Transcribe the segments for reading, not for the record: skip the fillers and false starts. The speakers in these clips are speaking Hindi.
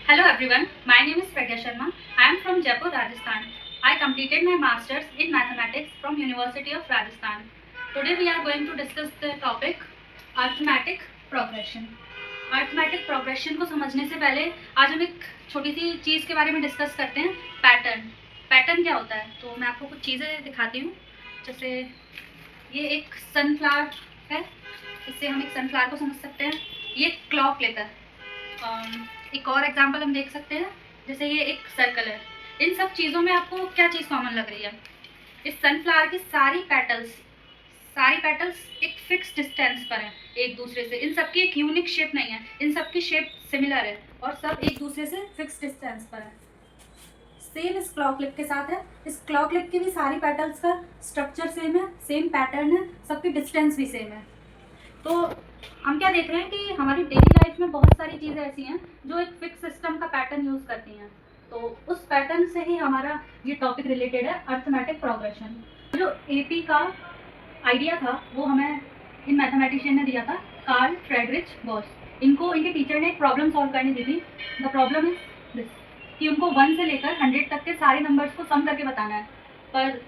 Hello everyone, my name is Pragya Sharma. I am from Jaipur, Rajasthan. I completed my masters in mathematics from University of Rajasthan. Today we are going to discuss the topic arithmetic progression. Arithmetic progression को समझने से पहले आज हम एक छोटी सी चीज़ के बारे में डिस्कस करते हैं, पैटर्न। पैटर्न क्या होता है? तो मैं आपको कुछ चीज़ें दिखाती हूँ। जैसे ये एक सनफ्लावर है, इससे हम एक सनफ्लावर को समझ सकते हैं। ये क्लॉक लेकर एक और एग्जांपल हम देख सकते हैं, जैसे ये एक सर्कल है। इन सब चीज़ों में आपको क्या चीज़ कॉमन लग रही है? इस सनफ्लावर की सारी पेटल्स एक फिक्स डिस्टेंस पर है एक दूसरे से। इन सब की एक यूनिक शेप नहीं है, इन सब की शेप सिमिलर है और सब एक दूसरे से फिक्स डिस्टेंस पर है। सेम इस क्लॉक लिप के साथ है। इस क्लॉक लिप की भी सारी पेटल्स का स्ट्रक्चर सेम है, सेम पैटर्न है, सबकी डिस्टेंस भी सेम है। तो हम क्या देख रहे हैं कि हमारी डेली लाइफ में बहुत सारी चीज़ें ऐसी हैं जो एक फिक्स सिस्टम का पैटर्न यूज़ करती हैं। तो उस पैटर्न से ही हमारा ये टॉपिक रिलेटेड है, अर्थमेटिक प्रोग्रेशन। जो एपी का आइडिया था वो हमें इन मैथमेटिशियन ने दिया था, कार्ल फ्रेडरिच गॉस। इनको इनके टीचर ने एक प्रॉब्लम सॉल्व करनी दी थी। द प्रॉब्लम इज दिस कि उनको 1 से लेकर 100 तक के सारे नंबर्स को सम करके बताना है। पर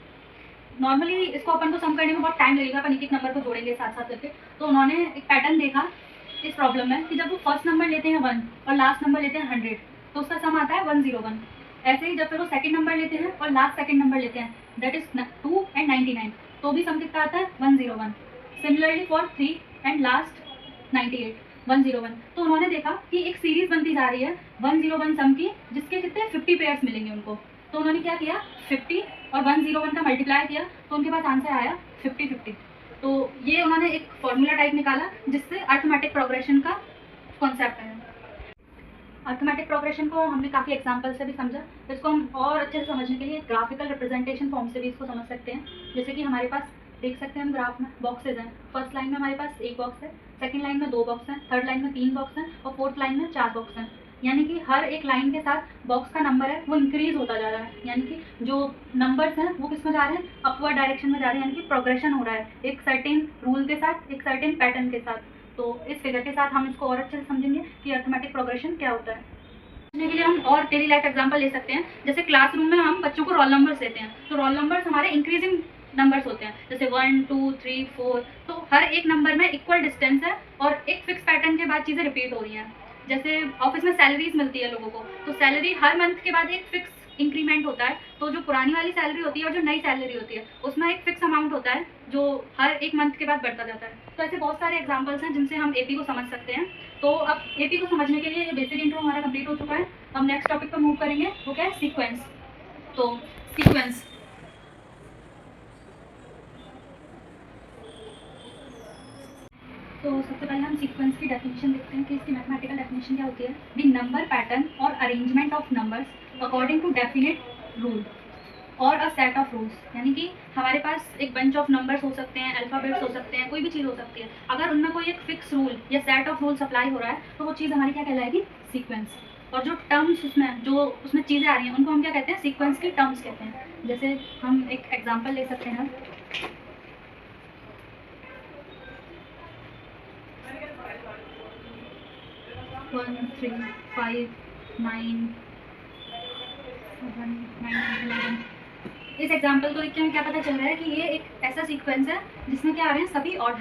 नॉर्मली इसको अपन को सम करने में बहुत टाइम लगेगा, अपन एक नंबर को जोड़ेंगे साथ साथ करके। तो उन्होंने एक पैटर्न देखा इस प्रॉब्लम में कि जब वो फर्स्ट नंबर लेते हैं 1 और लास्ट नंबर लेते हैं 100 तो उसका सम आता है 101। ऐसे ही जब फिर वो सेकंड नंबर लेते हैं और लास्ट सेकंड नंबर लेते हैं, दैट इज 2 एंड 99, तो भी सम कितना आता है 101। Similarly for 3 and last 98, 101। तो उन्होंने देखा कि एक सीरीज बनती जा रही है 101 सम की, जिसके कितने 50 पेयर्स मिलेंगे उनको। तो उन्होंने क्या किया, 50 और 101 का मल्टीप्लाई किया तो उनके पास आंसर आया 50-50। तो ये उन्होंने एक फॉर्मूला टाइप निकाला जिससे अर्थमेटिक प्रोग्रेशन का कॉन्सेप्ट है। अर्थमेटिक प्रोग्रेशन को हमने काफ़ी एग्जाम्पल से भी समझा। इसको हम और अच्छे से समझने के लिए ग्राफिकल रिप्रेजेंटेशन फॉर्म से भी इसको समझ सकते हैं। जैसे कि हमारे पास देख सकते हैं हम ग्राफ में बॉक्सेज हैं। फर्स्ट लाइन में हमारे पास 1 बॉक्स है, सेकंड लाइन में 2 बॉक्स हैं, थर्ड लाइन में 3 बॉक्स हैं और फोर्थ लाइन में 4 बॉक्स हैं। यानी कि हर एक लाइन के साथ बॉक्स का नंबर है वो इंक्रीज होता जा रहा है। यानी कि जो नंबर्स हैं वो किस में जा रहे हैं, अपवर्ड डायरेक्शन में जा रहे हैं। यानी कि प्रोग्रेशन हो रहा है एक सर्टेन रूल के साथ, एक सर्टेन पैटर्न के साथ। तो इस फिगर के साथ हम इसको और अच्छे से समझेंगे कि अर्थमेटिक प्रोग्रेशन क्या होता है। समझने के लिए हम और डेली लाइफ एग्जांपल ले सकते हैं। जैसे क्लासरूम में हम बच्चों को रोल नंबर्स देते हैं, तो रोल नंबर्स हमारे इंक्रीजिंग नंबर्स होते हैं, जैसे 1 2 3 4। तो हर एक नंबर में इक्वल डिस्टेंस है और एक फिक्स पैटर्न के बाद चीज़ें रिपीट हो रही हैं। जैसे ऑफिस में सैलरीज मिलती है लोगों को, तो सैलरी हर मंथ के बाद एक फिक्स इंक्रीमेंट होता है। तो जो पुरानी वाली सैलरी होती है और जो नई सैलरी होती है उसमें एक फिक्स अमाउंट होता है जो हर एक मंथ के बाद बढ़ता जाता है। तो ऐसे बहुत सारे एग्जाम्पल्स हैं जिनसे हम एपी को समझ सकते हैं। तो अब एपी को समझने के लिए ये बेसिक इंट्रो हमारा कंप्लीट हो चुका है। हम नेक्स्ट टॉपिक पर मूव करेंगे, वो क्या है, सीक्वेंस। तो सीक्वेंस, तो सबसे पहले हम सीक्वेंस की डेफिनेशन देखते हैं कि इसकी मैथमेटिकल डेफिनेशन क्या होती है। द नंबर पैटर्न और arrangement of numbers according to definite rule और अ सेट ऑफ रूल्स। यानी कि हमारे पास एक बंच ऑफ नंबर्स हो सकते हैं, अल्फ़ाबेट्स हो सकते हैं, कोई भी चीज़ हो सकती है। अगर उनमें कोई एक फिक्स रूल या सेट ऑफ रूल्स अप्लाई हो रहा है तो वो चीज़ हमारी क्या कहलाएगी, सीक्वेंस। और जो टर्म्स उसमें चीज़ें आ रही हैं उनको हम क्या कहते हैं, सीक्वेंस की टर्म्स कहते हैं। जैसे हम एक एग्जाम्पल ले सकते हैं, 1 3 5 9 7 9 11। इस एग्जाम्पल को देख के हमें क्या पता चल रहा है कि ये एक ऐसा सीक्वेंस है जिसमें क्या आ रहे हैं, सभी ऑड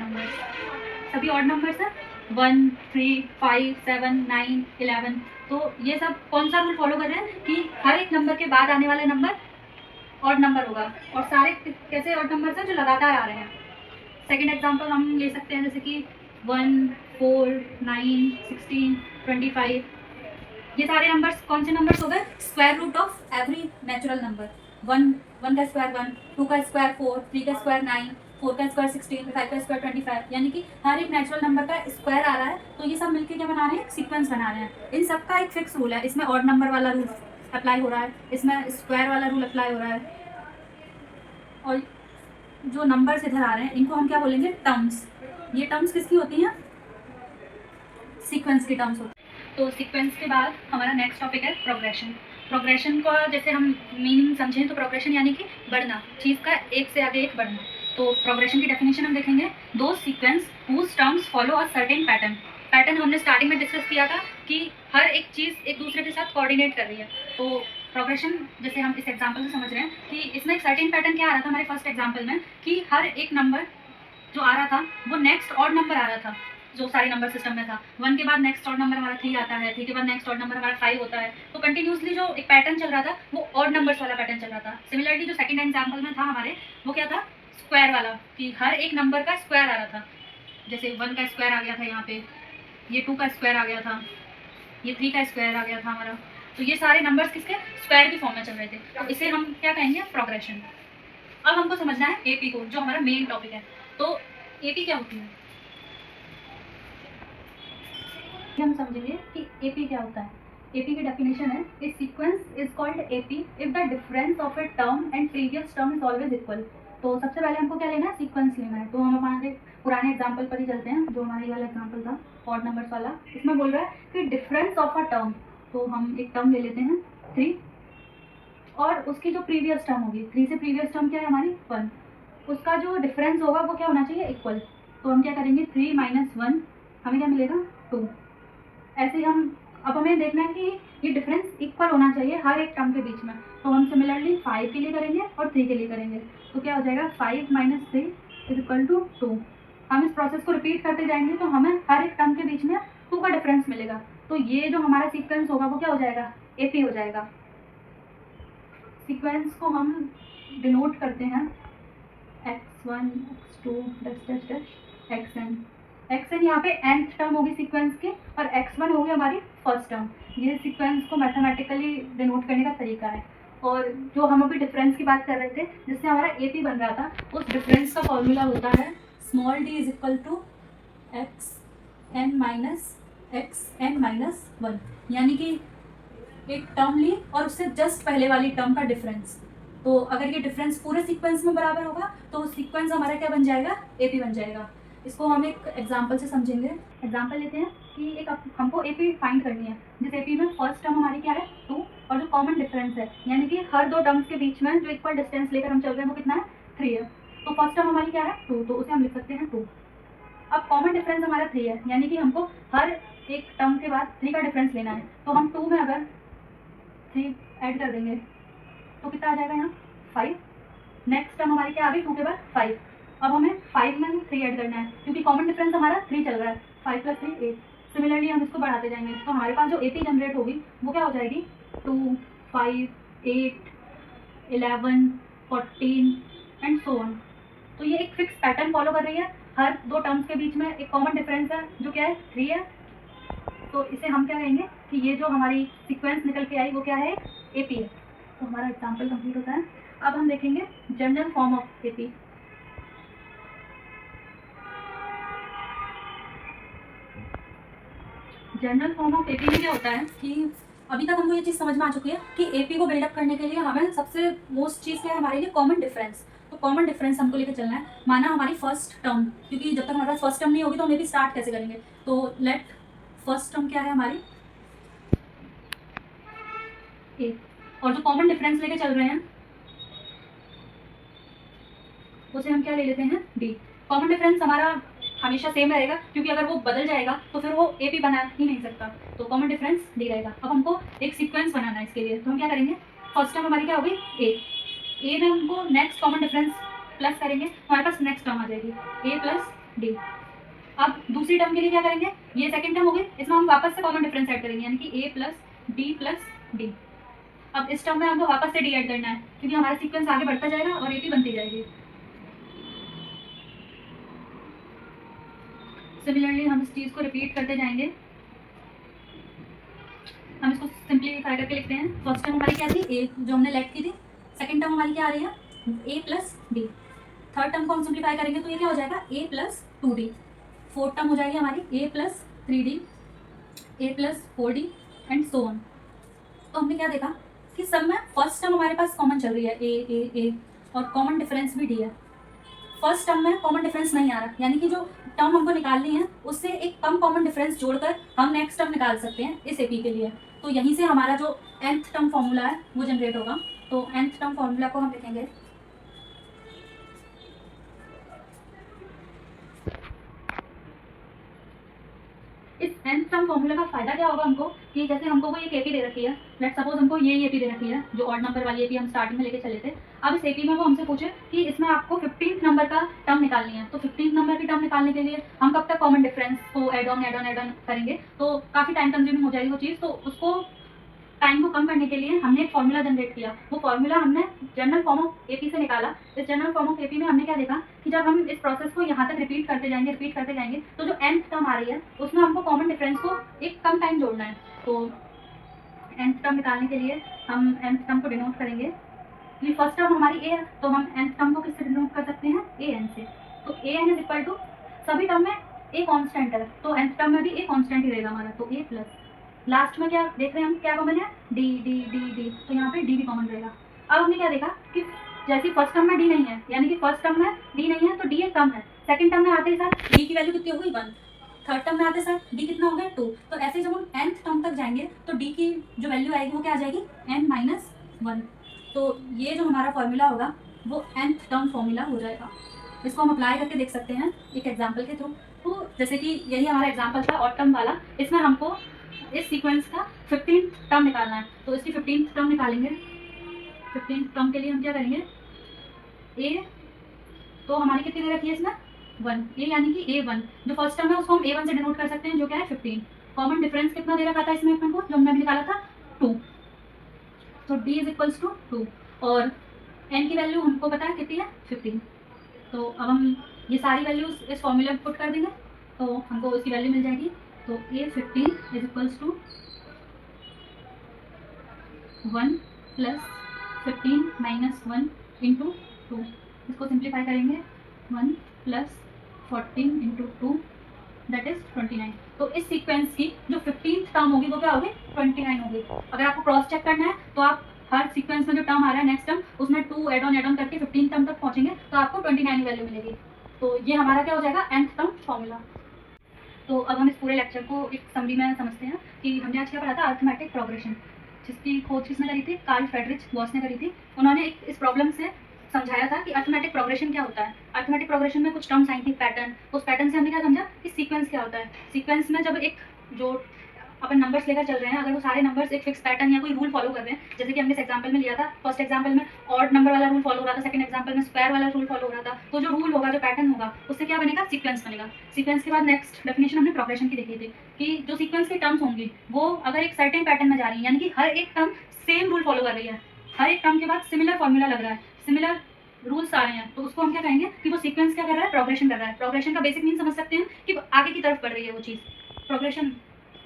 नंबर्स हैं, 1 3 5 7 9 11। तो ये सब कौन सा रूल फॉलो कर रहे हैं कि हर एक नंबर के बाद आने वाला नंबर ऑड नंबर होगा, और सारे कैसे ऑड नंबर्स हैं जो लगातार आ रहे हैं। सेकेंड एग्जाम्पल हम ले सकते हैं, जैसे कि 1 4 9 16 25। ये सारे नंबर्स कौन से नंबर्स हो गए, square root of every natural number. 1 का स्क्वायर 1, 2 का स्क्वायर 4, 3 का स्क्वायर 9, 4 का स्क्वायर 16, 5 का स्क्वायर 25। यानी कि हर एक नेचुरल नंबर का स्क्वायर आ रहा है। तो ये सब मिलकर क्या बना रहे हैं, सीक्वेंस बना रहे हैं। इन सब का एक फिक्स रूल है, इसमें ऑड नंबर वाला रूल अप्लाई हो रहा है, इसमें स्क्वायर वाला रूल अप्लाई हो रहा है। और जो नंबर्स इधर आ रहे हैं इनको हम क्या बोलेंगे, टर्म्स। ये टर्म्स किसकी होती हैं, सीक्वेंस की टर्म्स होती हैं। तो सीक्वेंस के बाद हमारा नेक्स्ट टॉपिक है प्रोग्रेशन। प्रोग्रेशन का जैसे हम मीनिंग समझें तो प्रोग्रेशन यानी कि बढ़ना, चीज़ का एक से आगे एक बढ़ना। तो प्रोग्रेशन की डेफिनेशन हम देखेंगे, दो sequence whose terms follow a certain pattern. Pattern हमने स्टार्टिंग में डिस्कस किया था कि हर एक चीज़ एक दूसरे के साथ कोऑर्डिनेट कर रही है। तो प्रोग्रेशन जैसे हम इस एग्जांपल से समझ रहे हैं कि इसमें एक सर्टेन पैटर्न क्या आ रहा था हमारे फर्स्ट एग्जांपल में कि हर एक नंबर जो आ रहा था वो नेक्स्ट ऑड नंबर आ रहा था, जो सारे नंबर सिस्टम में था। 1 के बाद नेक्स्ट ऑड नंबर हमारा 3 आता है, 3 के बाद नेक्स्ट ऑड नंबर हमारा 5 होता है। तो कंटिन्यूसली जो एक पैटर्न चल रहा था वो ऑड नंबर्स वाला पैटर्न चल रहा था। सिमिलरली जो सेकंड एग्जांपल में था हमारे, वो क्या था, स्क्वायर वाला, कि हर एक नंबर का स्क्वायर आ रहा था। जैसे 1 का स्क्वायर आ गया था यहाँ पे, ये 2 का स्क्वायर आ गया था, ये 3 का स्क्वायर आ गया था हमारा। तो ये सारे नंबर्स किसके स्क्वायर की फॉर्म में चल रहे थे। तो इसे हम क्या कहेंगे, प्रोग्रेशन। अब हमको समझना है एपी को, जो हमारा मेन टॉपिक है। तो एपी क्या होती है, हम समझेंगे कि एपी क्या होता है। एपी की डेफिनेशन है, a sequence is called AP if the difference of a term and previous term is always equal. तो सबसे पहले हमको क्या लेना है, सीक्वेंस लेना है। तो हम हमारे पुराने एग्जाम्पल पर ही चलते हैं, जो हमारा ये वाला एग्जाम्पल था ऑड नंबर्स वाला। इसमें बोल रहा है कि डिफरेंस ऑफ अ टर्म, तो हम एक टर्म ले लेते हैं 3, और उसकी जो प्रीवियस टर्म होगी, 3 से प्रीवियस टर्म क्या है हमारी 1, उसका जो डिफरेंस होगा वो क्या होना चाहिए, इक्वल। तो हम क्या करेंगे, 3 - 1 हमें क्या मिलेगा, 2। ऐसे ही हम, अब हमें देखना है कि ये डिफरेंस इक्वल होना चाहिए हर एक टर्म के बीच में। तो हम सिमिलरली 5 के लिए करेंगे और 3 के लिए करेंगे। तो क्या हो जाएगा, 5 - 3 = 2। हम इस प्रोसेस को रिपीट करते जाएंगे तो हमें हर एक टर्म के बीच में 2 का डिफरेंस मिलेगा। तो ये जो हमारा सीक्वेंस होगा वो क्या हो जाएगा, एपी हो जाएगा। सीक्वेंस को हम डिनोट करते हैं x1 x2 xn। xn यहाँ पे nth टर्म होगी सीक्वेंस की, और x1 होगी हमारी फर्स्ट टर्म। ये सीक्वेंस को मैथमेटिकली डिनोट करने का तरीका है। और जो हम अभी डिफरेंस की बात कर रहे थे, जिससे हमारा एपी बन रहा था, उस डिफरेंस का फॉर्मूला होता है d = xn-1, यानी कि एक टर्म ली और उससे जस्ट पहले वाली टर्म का डिफरेंस। तो अगर ये डिफरेंस पूरे सीक्वेंस में बराबर होगा तो सीक्वेंस हमारा क्या बन जाएगा, एपी बन जाएगा। इसको हम एक एग्जांपल से समझेंगे। एग्जांपल लेते हैं कि एक हमको एपी फाइंड करनी है, जिस एपी में फर्स्ट टर्म हमारी क्या है 2, और जो कॉमन डिफरेंस है, यानी कि हर दो टर्म्स के बीच में जो इक्वल डिस्टेंस लेकर हम चल रहे हैं वो कितना है, 3 है। तो फर्स्ट टर्म हमारी क्या है 2, तो उसे हम लिख सकते हैं 2। अब कॉमन डिफरेंस हमारा 3 है, यानी कि हमको हर एक टर्म के बाद 3 का डिफरेंस लेना है। तो हम 2 में अगर 3 ऐड कर देंगे तो कितना आ जाएगा यहाँ 5। नेक्स्ट टर्म हमारी क्या आ गई, 2 के बाद 5। अब हमें 5 में 3 ऐड करना है, क्योंकि कॉमन डिफरेंस हमारा 3 चल रहा है। 5 + 3 8। सिमिलरली हम इसको बढ़ाते जाएंगे तो हमारे पास जो एपी जनरेट होगी वो क्या हो जाएगी, 2 5 8 11 14 एंड सो ऑन। तो ये एक फिक्स पैटर्न फॉलो कर रही है। हर दो टर्म्स के बीच में एक कॉमन डिफरेंस है जो क्या है 3 है। तो इसे हम क्या कहेंगे कि ये जो हमारी सीक्वेंस निकल के आई वो क्या है, एपी है। तो हमारा एग्जाम्पल कंप्लीट होता है। अब हम देखेंगे general form of AP. General form of AP में क्या होता है कि अभी तक हमको ये चीज़ समझ में आ चुकी है कि एपी को बिल्डअप करने के लिए हमें सबसे मोस्ट चीज़ क्या है हमारे लिए, कॉमन डिफरेंस। तो कॉमन डिफरेंस हमको लेकर चलना है। माना हमारी फर्स्ट टर्म, क्योंकि जब तक हमारे पास फर्स्ट टर्म नहीं होगी तो हम एपी स्टार्ट कैसे करेंगे। तो लेट फर्स्ट टर्म क्या है हमारी ए, और जो कॉमन डिफरेंस लेके चल रहे हैं उसे हम क्या ले लेते हैं, डी। कॉमन डिफरेंस हमारा हमेशा सेम रहेगा, क्योंकि अगर वो बदल जाएगा तो फिर वो ए पी बना ही नहीं सकता। तो कॉमन डिफरेंस डी रहेगा। अब हमको एक सीक्वेंस बनाना है इसके लिए, तो हम क्या करेंगे, फर्स्ट टर्म हमारी क्या होगी ए में हमको नेक्स्ट कॉमन डिफरेंस प्लस करेंगे, हमारे पास नेक्स्ट टर्म आ जाएगी ए + डी। अब दूसरी टर्म के लिए क्या करेंगे, ये सेकंड टर्म होगी, इसमें हम वापस से कॉमन डिफरेंस ऐड करेंगे, यानी कि ए + डी + डी। अब इस टर्म में हमको वापस से डी ऐड करना है, क्योंकि हमारा सीक्वेंस आगे बढ़ता जाएगा और ए पी बनती जाएगी। सिमिलरली हम इस चीज़ को रिपीट करते जाएंगे। हम इसको सिंप्लीफाई करके लिखते हैं। फर्स्ट टर्म हमारी क्या थी, ए, जो हमने लेट की थी। सेकंड टर्म हमारी क्या आ रही है, ए + डी। थर्ड टर्म को हम सिंप्लीफाई करेंगे तो ये क्या हो जाएगा, ए + 2d। फोर्थ टर्म हो जाएगी हमारी ए + 3d, A + 4d and so on. तो हमने क्या देखा कि सब में फर्स्ट टर्म हमारे पास कॉमन चल रही है ए, और कॉमन डिफरेंस भी डी है। फर्स्ट टर्म में कॉमन डिफरेंस नहीं आ रहा, यानी कि जो टर्म हमको निकालनी है उससे एक कम कॉमन डिफरेंस जोड़कर हम नेक्स्ट टर्म निकाल सकते हैं इस एपी के लिए। तो यहीं से हमारा जो nth टर्म फॉर्मूला है वो जनरेट होगा। तो nth टर्म फॉर्मूला को हम लिखेंगे इस nth टर्म फॉर्मूला का फायदा क्या होगा हमको कि जैसे हमको वो एक एपी दे रखी है, लेट सपोज हमको ये एपी दे रखी है जो ऑड नंबर वाली एपी हम स्टार्टिंग में लेके चले थे। अब इस एपी में वो हमसे पूछे कि इसमें आपको 15th नंबर का टर्म निकालनी है, तो 15th नंबर की टर्म निकालने के लिए हम कब तक कॉमन डिफरेंस को एड ऑन करेंगे, तो काफ़ी टाइम कंज्यूमिंग हो जाएगी वो चीज़। तो उसको टाइम को कम करने के लिए हमने एक फॉर्मूला जनरेट किया। वो फॉर्मूला हमने जनरल फॉर्म ऑफ एपी से निकाला। इस जनरल फॉर्म ऑफ एपी में हमने क्या देखा कि जब हम इस प्रोसेस को यहाँ तक रिपीट करते जाएंगे तो जो nth टर्म आ रही है उसमें हमको कॉमन डिफरेंस को एक कम टाइम जोड़ना है। तो nth टर्म निकालने के लिए हम nth टर्म को डिनोट करेंगे कि फर्स्ट टर्म हमारी a है, तो हम nth टर्म को किससे डिनोट कर सकते हैं, an से। तो an इज इक्वल टू सभी टर्म में a कांस्टेंट है, तो nth टर्म में भी a कांस्टेंट ही रहेगा हमारा, तो a प्लस लास्ट में क्या देख रहे हैं हम, क्या कॉमन है, डी डी डी डी, तो यहाँ पे डी भी कॉमन रहेगा। अब हमने क्या देखा कि जैसे फर्स्ट टर्म में डी नहीं है, यानी कि फर्स्ट टर्म में डी नहीं है तो डी एक कम है, सेकंड टर्म में आते ही साथ डी की वैल्यू कितनी हो गई 1, थर्ड टर्म में आते साथ डी कितना हो गया 2। तो ऐसे जब हम nth टर्म तक जाएंगे तो डी की जो वैल्यू आएगी वो क्या आ जाएगी n-1। तो ये जो हमारा फॉर्मूला होगा वो nth टर्म फॉर्मूला हो जाएगा। इसको हम अप्लाई करके देख सकते हैं एक एग्जाम्पल के थ्रू। तो जैसे कि यही हमारा एग्जाम्पल था ऑड टर्म वाला, इसमें हमको इस सीक्वेंस का 15th टर्म निकालना है। तो इसकी 15th टर्म निकालेंगे। 15th टर्म के लिए हम क्या करेंगे, a तो हमारी कितनी दे रखी है इसमें 1, a यानी कि a1 जो फर्स्ट टर्म है उसको हम a1 से डिनोट कर सकते हैं जो क्या है 15। कॉमन डिफरेंस कितना दे रखा था इसमें अपन को, जो हमने अभी निकाला था 2, तो d इज इक्वल्स टू 2 और n की वैल्यू हमको पता है कितनी है 15। तो अब हम ये सारी वैल्यूज इस फॉर्मूले में पुट कर देंगे तो हमको इसकी वैल्यू मिल जाएगी। तो a15 is equals to 1 plus 15 minus 1 into 2, इसको सिंप्लीफाई करेंगे 1 प्लस 14 इंटू 2 दैट इज 29। तो इस सीक्वेंस की जो 15th टर्म होगी वो क्या होगी 29 होगी। अगर आपको क्रॉस चेक करना है तो आप हर सीक्वेंस में जो टर्म आ रहा है नेक्स्ट टर्म उसमें 2 एड ऑन करके 15th टर्म तक पहुंचेंगे तो आपको 29 वैल्यू मिलेगी। तो ये हमारा क्या हो जाएगा nth टर्म फॉर्मूला। तो अब हम इस पूरे लेक्चर को एक समरी में समझते हैं कि हमने आज क्या पढ़ा था, अर्थमेटिक प्रोग्रेशन, जिसकी खोज किसने करी थी, कार्ल फ्रेडरिच गॉस ने करी थी। उन्होंने इस प्रॉब्लम से समझाया था कि अर्थमेटिक प्रोग्रेशन क्या होता है। अर्थमेटिक प्रोग्रेशन में कुछ टर्म्स आई थी, पैटर्न, उस पैटर्न से हमने क्या समझा कि सीक्वेंस क्या होता है। सीक्वेंस में जब एक जो अपन नंबर्स लेकर चल रहे हैं, अगर वो सारे नंबर्स एक फिक्स पैटर्न या कोई रूल फॉलो कर रहे हैं, जैसे कि हमने इस एग्जांपल में लिया था, फर्स्ट एग्जांपल में ऑड नंबर वाला रूल फॉलो हो रहा था, सेकंड एग्जांपल में स्क्वायर वाला रूल फॉलो हो रहा था, तो जो रूल होगा, जो पैटर्न होगा, उससे क्या बनेगा, सीक्वेंस बनेगा। सीक्वेंस के बाद नेक्स्ट डेफिनेशन हमने प्रोग्रेशन की देखी थी कि जो सीक्वेंस की टर्म्स होंगी वो अगर एक सर्टेन पैटर्न में जा रही है, यानी कि हर एक टर्म सेम रूल फॉलो कर रही है, हर एक टर्म के बाद सिमिलर फॉर्मूला लग रहा है, सिमिलर रूल्स आ रहे हैं, तो उसको हम क्या कहेंगे कि वो सीक्वेंस क्या कर रहा है, प्रोग्रेशन कर रहा है। प्रोग्रेशन का बेसिक मीन समझ सकते हैं कि आगे की तरफ बढ़ रही है वो चीज़, प्रोग्रेशन।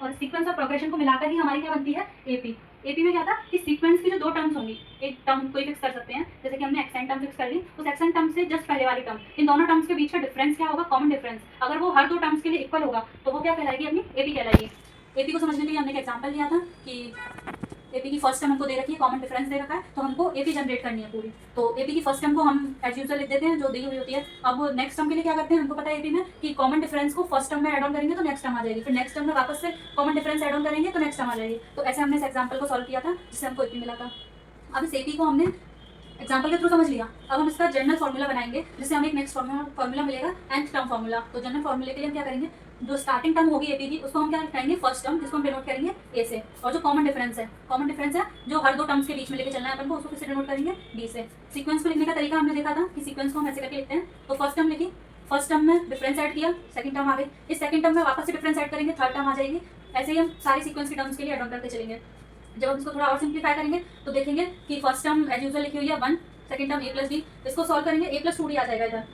और सीक्वेंस और प्रोग्रेशन को मिलाकर ही हमारी क्या बनती है, एपी। एपी में क्या था कि सीक्वेंस की जो दो टर्म्स होंगी, एक टर्म कोई फिक्स कर सकते हैं, जैसे कि हमने एक्सेंट टर्म फिक्स कर ली, उस एक्सेंट टर्म से जस्ट पहले वाली टर्म, इन दोनों टर्म्स के बीच का डिफरेंस क्या होगा, कॉमन डिफरेंस। अगर वो हर दो टर्म्स के लिए इक्वल होगा तो वो क्या कहलाएगी, अपनी एपी कहलाएगी। एपी को समझने के लिए हमने एक एग्जाम्पल लिया था कि एपी की फर्स्ट टर्म हमको दे रखी है, कॉमन डिफरेंस दे रखा है, तो हमको एपी जनरेट करनी है पूरी। तो एपी की फर्स्ट टर्म को हम एज यूजुअल लिख देते हैं जो दी हुई होती है। अब नेक्स्ट टर्म के लिए क्या करते हैं, हमको पता है एपी में कि कॉमन डिफरेंस को फर्स्ट टर्म में एड ऑन करेंगे तो नेक्स्ट टर्म आ जाएगी, फिर नेक्स्ट टर्म में वापस से कॉमन डिफरेंस एड ऑन करेंगे तो नेक्स्ट टर्म आ जाएगी। तो ऐसे हमने इस एग्जाम्पल को सॉल्व किया था जिससे हमको एपी मिला था। अब इस एपी को हमने एग्जाम्पल के थ्रू समझ लिया। अब हम इसका जनरल फॉर्मूला बनाएंगे जिससे हमें एक नेक्स्ट फॉर्मूला मिलेगा, nth टर्म फॉर्मूला। तो जनरल फॉर्मूले के लिए हम क्या करेंगे, जो स्टार्टिंग टर्म होगी एपी की उसको हम क्या करेंगे, फर्स्ट टर्म, जिसको हम डिनोट करेंगे ए से, और जो कॉमन डिफरेंस है जो हर दो टर्म्स के बीच में लेके चलना है अपन को, उसको किससे डिनोट करेंगे, डी से। सीक्वेंस को लिखने का तरीका हमने देखा था कि सीक्वेंस को हम ऐसे करके लिखते हैं। तो फर्स्ट टर्म लिखी, फर्स्ट टर्म में डिफरेंस ऐड किया, सेकंड टर्म आ गई, इस सेकंड टर्म में वापस से डिफरेंस ऐड करेंगे, थर्ड टर्म आ जाएगी। ऐसे ही हम सारी सीक्वेंस की टर्म्स के लिए एड ऑन करते चलेंगे। जब हम इसको थोड़ा और सिंप्लीफाई करेंगे तो देखेंगे कि फर्स्ट टर्म एज यूजुअल लिखी हुई है 1, second term a plus B, इसको सॉल्व करेंगे a प्लस 2d आ जाएगा इधर।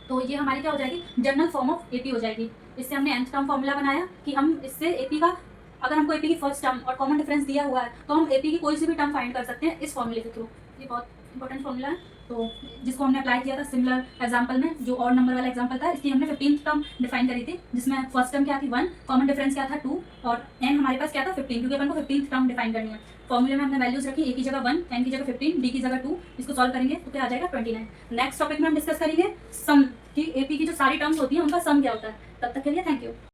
तो ये हमारी क्या हो जाएगी, जनरल फॉर्म ऑफ एपी हो जाएगी। इससे हमने nth टर्म फॉर्मूला बनाया कि हम इससे एपी का, अगर हमको एपी की फर्स्ट टर्म और कॉमन डिफरेंस दिया हुआ है तो हम एपी की कोई सी भी टर्म फाइंड कर सकते हैं इस फॉर्मूले के थ्रू। ये बहुत इंपॉर्टेंट फॉर्मूला है, तो जिसको हमने अप्लाई किया था सिमिलर एग्जाम्पल में, जो और नंबर वाला एग्जाम्पल था, इसकी हमने 15th टर्म डिफाइन करी थी, जिसमें फर्स्ट टर्म क्या थी 1, कॉमन डिफरेंस क्या था 2, और n हमारे पास क्या था 15, क्योंकि अपन को 15th टर्म डिफाइन करनी है। फॉर्मूले में हमने वैल्यूज रखी, a की जगह 1, n की जगह 15, d की जगह 2, इसको सॉल्व करेंगे तो क्या आ जाएगा 29। नेक्स्ट टॉपिक में हम डिस्कस करेंगे सम, कि एपी की जो सारी टर्म्स होती हैं उनका सम क्या होता है। तब तक के लिए थैंक यू।